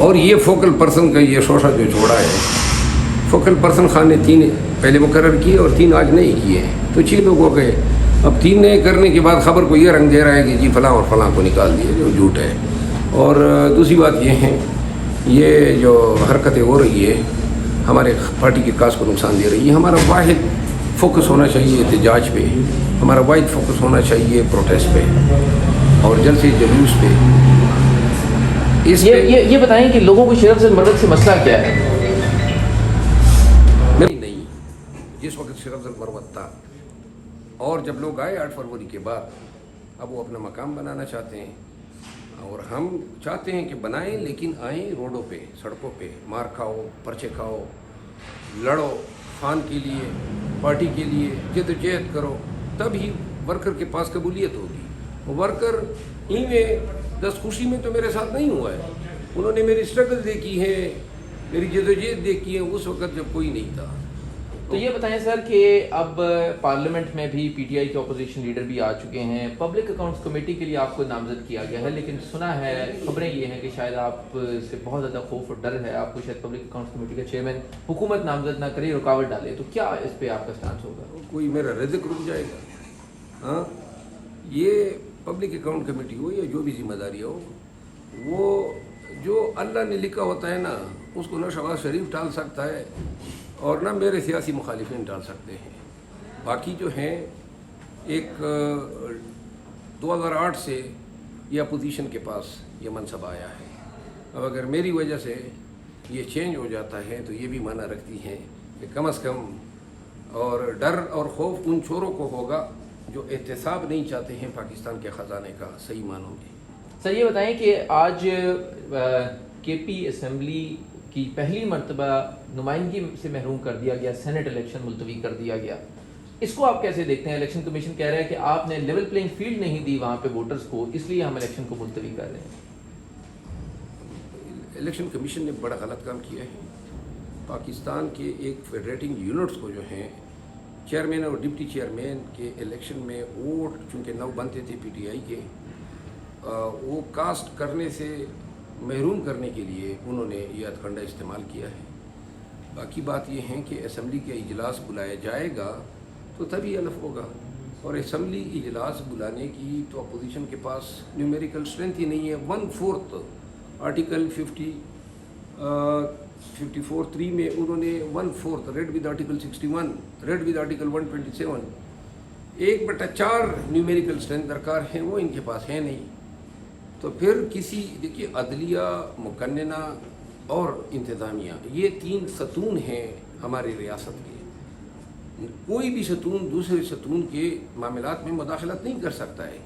اور یہ focal person کا یہ شوشہ جو چھوڑا ہے، فوکل پرسن خان نے 3 پہلے مقرر کیے اور 3 آج نہیں کیے ہیں، تو 6 لوگ ہو گئے. اب 3 نئے کرنے کے بعد خبر کو یہ رنگ دے رہا ہے کہ جی فلاں اور فلاں کو نکال دیے، جو جھوٹ ہے. اور دوسری بات یہ ہے، یہ جو حرکتیں ہو رہی ہے ہمارے پارٹی کے کاز کو نقصان دے رہی ہے. ہمارا واحد فوکس ہونا چاہیے احتجاج پہ، ہمارا واحد فوکس ہونا چاہیے پروٹیسٹ پہ اور جلسے جلوس پہ. یہ بتائیں کہ لوگوں کو شرف مدد سے مسئلہ کیا ہے؟ نہیں، جس وقت شرف المروت تھا اور جب لوگ آئے 8 فروری کے بعد، اب وہ اپنا مقام بنانا چاہتے ہیں اور ہم چاہتے ہیں کہ بنائیں، لیکن آئیں روڈوں پہ، سڑکوں پہ، مار کھاؤ، پرچے کھاؤ، لڑو خان کے لیے، پارٹی کے لیے جدوجہد کرو، تب ہی ورکر کے پاس قبولیت ہوگی. ورکر میں دستخوشی میں تو میرے ساتھ نہیں ہوا ہے، انہوں نے میری اسٹرگل دیکھی ہے، میری جدوجہد دیکھی ہے اس وقت جب کوئی نہیں تھا. تو یہ بتائیں سر کہ اب پارلیمنٹ میں بھی پی ٹی آئی کے اپوزیشن لیڈر بھی آ چکے ہیں، پبلک اکاؤنٹس کمیٹی کے لیے آپ کو نامزد کیا گیا ہے، لیکن سنا ہے، خبریں یہ ہیں کہ شاید آپ سے بہت زیادہ خوف اور ڈر ہے، آپ کو شاید پبلک اکاؤنٹس کمیٹی کا چیئرمین حکومت نامزد نہ کرے، رکاوٹ ڈالے. تو کیا اس پہ آپ کا سٹانس ہوگا؟ کوئی میرا رزق رک جائے گا؟ ہاں، یہ پبلک اکاؤنٹ کمیٹی ہو یا جو بھی ذمہ داری ہو، وہ جو اللہ نے لکھا ہوتا ہے نا، اس کو نہ شہباز شریف ٹال سکتا ہے اور نہ میرے سیاسی مخالفین ٹال سکتے ہیں. باقی جو ہیں، ایک 2008 سے یہ اپوزیشن کے پاس یہ منصب آیا ہے. اب اگر میری وجہ سے یہ چینج ہو جاتا ہے تو یہ بھی معنی رکھتی ہیں کہ کم از کم، اور ڈر اور خوف ان چوروں کو ہوگا جو احتساب نہیں چاہتے ہیں پاکستان کے خزانے کا صحیح معنوں میں. سر یہ بتائیں کہ آج کے پی اسمبلی کی پہلی مرتبہ نمائندگی سے محروم کر دیا گیا، سینٹ الیکشن ملتوی کر دیا گیا، اس کو آپ کیسے دیکھتے ہیں؟ الیکشن کمیشن کہہ رہا ہے کہ آپ نے لیول پلینگ فیلڈ نہیں دی وہاں پہ ووٹرز کو، اس لیے ہم الیکشن کو ملتوی کر رہے ہیں. الیکشن کمیشن نے بڑا غلط کام کیا ہے. پاکستان کے ایک فیڈریٹنگ یونٹس کو جو ہیں، چیئرمین اور ڈپٹی چیئرمین کے الیکشن میں ووٹ چونکہ 9 بنتے تھے پی ٹی آئی کے، وہ کاسٹ کرنے سے محروم کرنے کے لیے انہوں نے یہ ہتھکنڈا استعمال کیا ہے. باقی بات یہ ہے کہ اسمبلی کا اجلاس بلایا جائے گا تو تبھی حلف ہوگا، اور اسمبلی اجلاس بلانے کی تو اپوزیشن کے پاس نیومیریکل اسٹرینتھ ہی نہیں ہے. 1/4 آرٹیکل 54(3) میں انہوں نے 1/4 read with article 61، read with article 127، 1/4 numerical strength درکار ہیں، وہ ان کے پاس ہے نہیں. تو پھر دیکھیے، عدلیہ، مقننہ اور انتظامیہ، یہ 3 ستون ہیں ہماری ریاست کے. کوئی بھی ستون دوسرے ستون کے معاملات میں مداخلت نہیں کر سکتا ہے.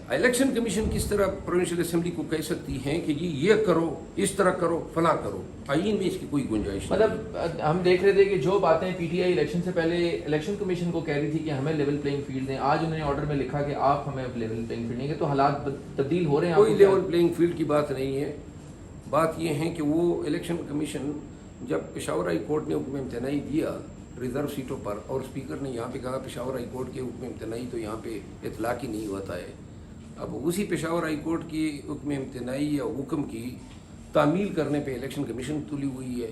الیکشن کمیشن کس طرح پروونشل اسمبلی کو کہہ سکتی ہیں کہ جی یہ کرو، اس طرح کرو، فلاں کرو؟ آئین میں اس کی کوئی گنجائش نہیں. مطلب ہم دیکھ رہے تھے کہ جو باتیں پی ٹی آئی الیکشن سے پہلے الیکشن کمیشن کو کہہ رہی تھی کہ ہمیں لیول پلینگ فیلڈ دیں، آج انہوں نے آرڈر میں لکھا کہ آپ ہمیں لیول پلینگ فیلڈ دیں گے، تو حالات تبدیل ہو رہے ہیں. کوئی لیول پلینگ فیلڈ کی بات نہیں ہے. بات یہ ہے کہ وہ الیکشن کمیشن جب پشاور ہائی کورٹ نے حکم امتناعی دیا ریزرو سیٹوں پر، اور اسپیکر نے یہاں پہ کہا پشاور ہائی کورٹ کے حکم امتناعی تو یہاں پہ اطلاق ہی نہیں ہوتا ہے. اب اسی پشاور ہائی کورٹ کی حکم امتناعی یا حکم کی تعمیل کرنے پہ الیکشن کمیشن تلی ہوئی ہے.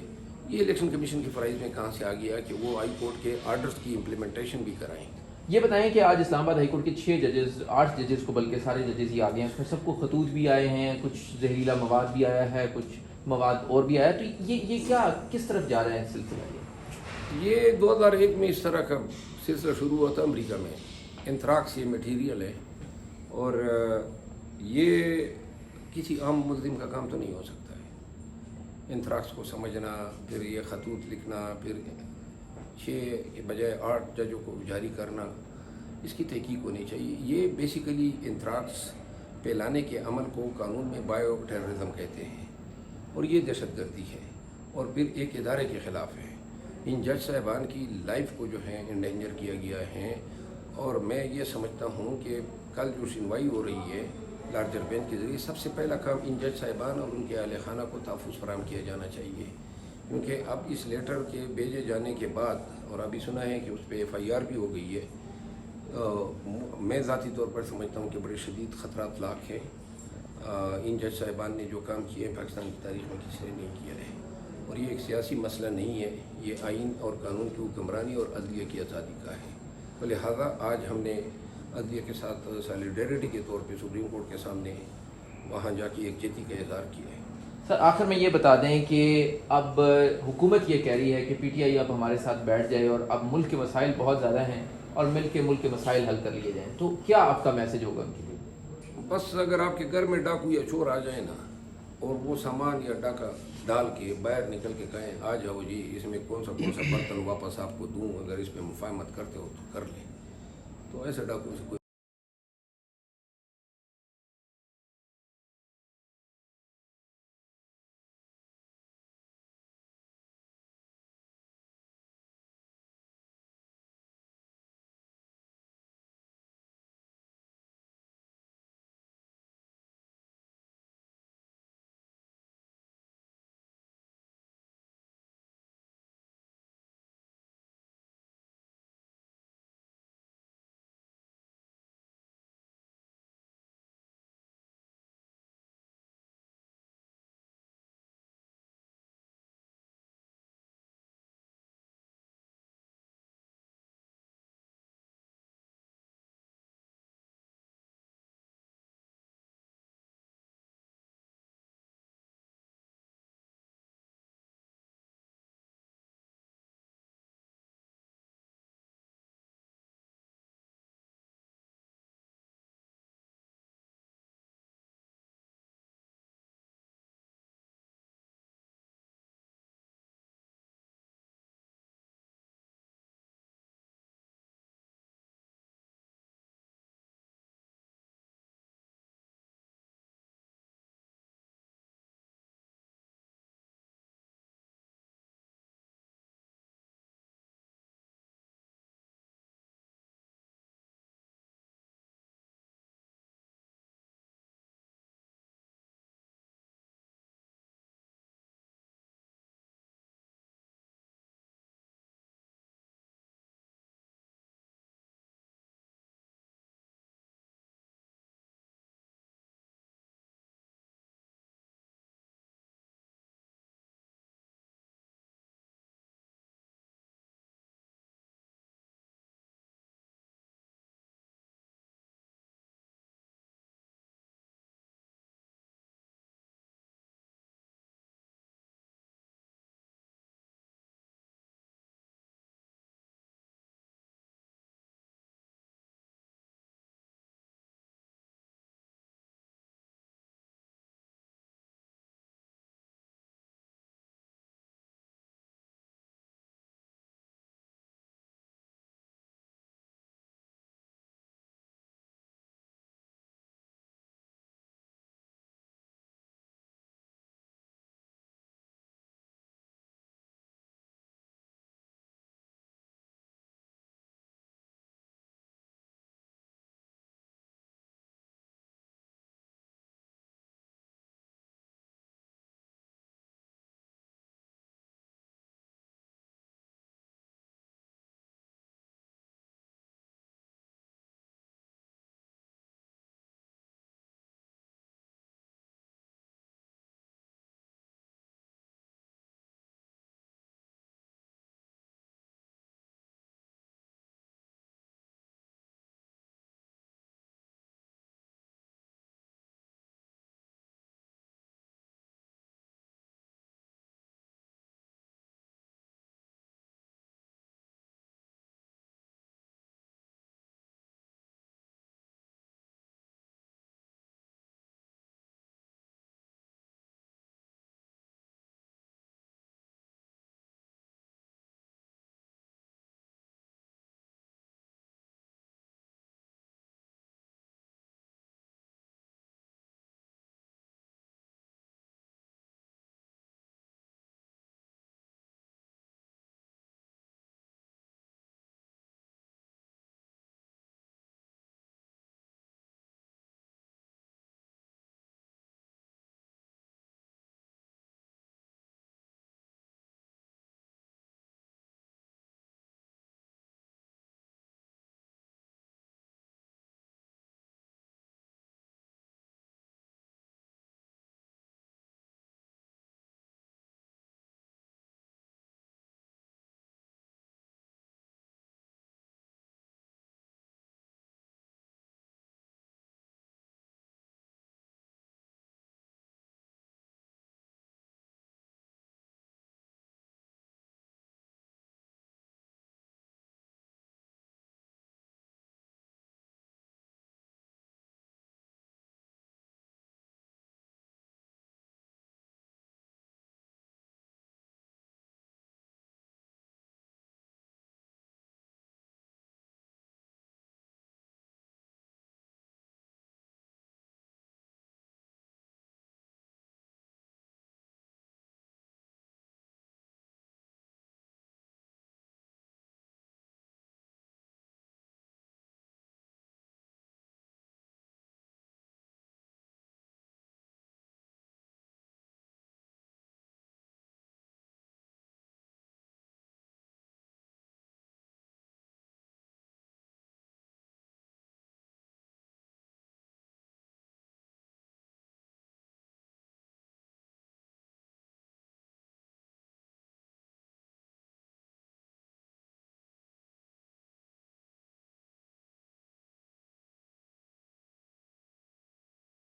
یہ الیکشن کمیشن کے فرائض میں کہاں سے آ گیا کہ وہ ہائی کورٹ کے آرڈرز کی امپلیمنٹیشن بھی کرائیں. یہ بتائیں کہ آج اسلام آباد ہائی کورٹ کے 6 ججز، 8 ججز کو بلکہ سارے ججز ہی آ گئے ہیں، اس میں سب کو خطوط بھی آئے ہیں، کچھ زہریلا مواد بھی آیا ہے، کچھ مواد اور بھی آیا. تو یہ کیا کس طرف جا رہا ہے سلسلہ؟ یہ 2001 میں اس طرح کا سلسلہ شروع ہوا تھا امریکہ میں. انتھراکس یہ میٹیریل ہے، اور یہ کسی عام ملزم کا کام تو نہیں ہو سکتا ہے. انتھراکس کو سمجھنا، پھر یہ خطوط لکھنا، پھر 6 کے بجائے 8 ججوں کو جاری کرنا، اس کی تحقیق ہونی چاہیے. یہ بیسیکلی انتھراکس پھیلانے کے عمل کو قانون میں بایو ٹیررزم کہتے ہیں، اور یہ دہشت گردی ہے، اور پھر ایک ادارے کے خلاف ہے. ان جج صاحبان کی لائف کو جو ہے انڈینجر کیا گیا ہے، اور میں یہ سمجھتا ہوں کہ کل جو سنوائی ہو رہی ہے لارجر بینچ کے ذریعے، سب سے پہلا کام ان جج صاحبان اور ان کے اہل خانہ کو تحفظ فراہم کیا جانا چاہیے. کیونکہ اب اس لیٹر کے بھیجے جانے کے بعد، اور ابھی سنا ہے کہ اس پہ FIR بھی ہو گئی ہے، میں ذاتی طور پر سمجھتا ہوں کہ بڑے شدید خطرات لاحق ہیں. ان جج صاحبان نے جو کام کیے پاکستان کی تاریخ میں کسی نے نہیں کیا ہے، اور یہ ایک سیاسی مسئلہ نہیں ہے، یہ آئین اور قانون کی حکمرانی اور عدلیہ کی آزادی کا ہے۔ تو لہٰذا آج ہم نے عدلیہ کے ساتھ سالیڈیرٹی کے طور پہ سپریم کورٹ کے سامنے وہاں جا کے یکجہتی کا اظہار کیا ہے۔ سر آخر میں یہ بتا دیں کہ اب حکومت یہ کہہ رہی ہے کہ پی ٹی آئی اب ہمارے ساتھ بیٹھ جائے اور اب ملک کے مسائل بہت زیادہ ہیں اور مل کے ملک کے مسائل حل کر لیے جائیں، تو کیا آپ کا میسج ہوگا ان کے لیے؟ بس اگر آپ کے گھر میں ڈاکو یا چور آ جائیں نا اور وہ سامان یا ڈاکہ ڈال کے باہر نکل کے کہیں آ جاؤ جی اس میں کون سا برتن واپس آپ کو دوں، اگر اس پہ مفاہمت کرتے ہو تو کر لیں، تو ایسے ڈاکو سے کوئی